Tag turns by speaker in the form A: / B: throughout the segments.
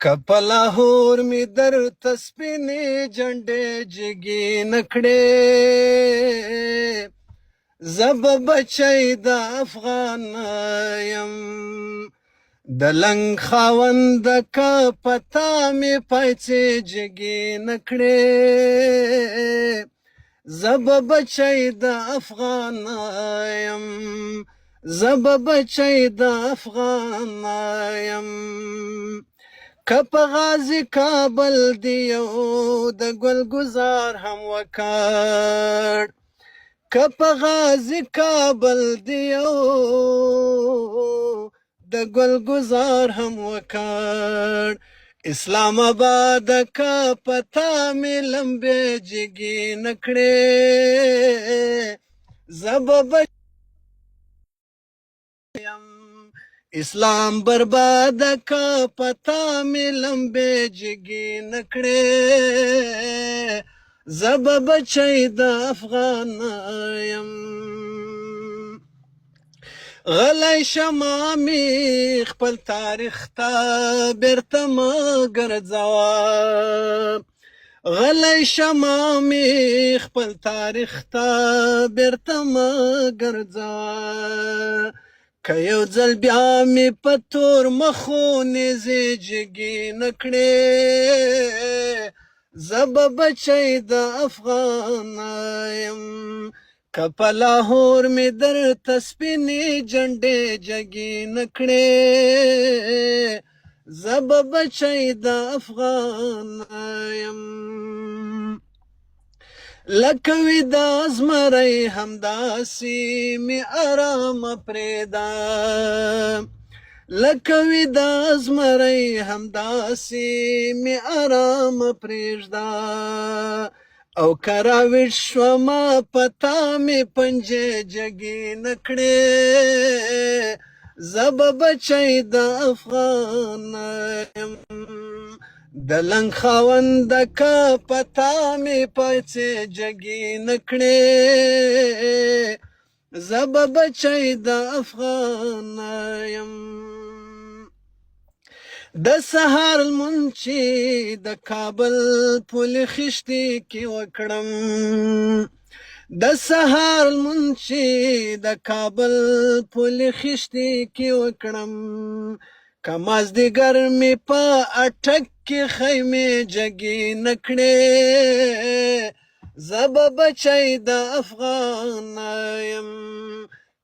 A: که په لاهور می درته سپینې جنډې جګې نکړې زه به بچی د افغان یم د لنګ خاونده که په تا مې پایڅې جګې نکړې زه به بچی د افغان یم زه به بچی د افغان یم که په غازي کابل دی یو د ګل ګزار هم وکړ که په غازي کابل دی یو د ګل ګزار هم وکړ اسلام آباد که په تا مې لمبې جګې نکړې زه به بچیم اسلام برباد که پتا می لمبې جګې نکړې زه به بچی د افغان یم غلی شمه مې خپل تاریخ ته بیرته مه ګرځوه غلی شمه مې خپل تاریخ ته بیرته مه ګرځوه که یو ځل بیا مې په تور مخو نیزې جګې نکړې زه به بچی د افغان یم که په لاهور مې درته سپینې جنډې جګې نکړې زه به بچی د افغان یم لکه ویده زمری همداسې مې ارامه پرېږده لکه ویده زمری همداسې مې ارامه پرېږده او که راویښ شومه په تا مې پنجې جګې نکړې زه به بچی د افغان یم د لنګ خاونده که په تا مې پایڅې جګې نکړې زه به بچی د افغان یم د سهار لمونځ چې د کابل پلې خښتې کې وکړم د سهار لمونځ چې د کابل پلې خښتې کې وکړم که مازدیګر مې په اټک کې خیمې جګې نکړې زه به بچی د افغان یم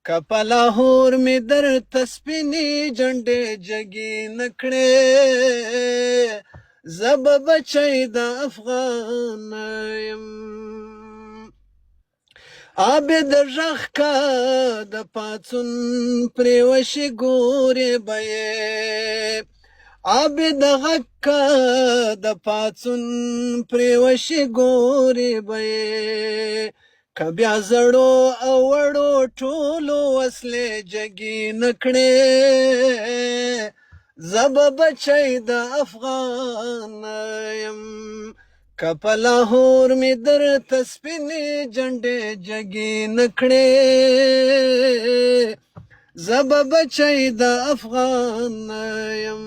A: که په لاهور مې درته سپینې جنډې جګې نکړې زه به بچی د افغان یم آبې د غږ که د پاڅون پرې وشي ګورې به یې آبې د غږ که د پاڅون پرې وشي ګورې به یې که بیا زړو او وړو ټولو وسلې جګې نکړې زه به بچی د افغان یم که په لاهور مې درته سپینې جنډې جګې نکړې زه به بچی د افغان یم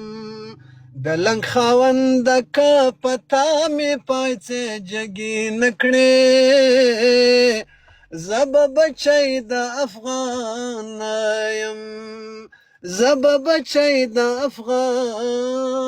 A: د لنګ خاونده که په تا مې پایڅې جګې نکړې زه به بچی د افغان یم زه به بچی د افغان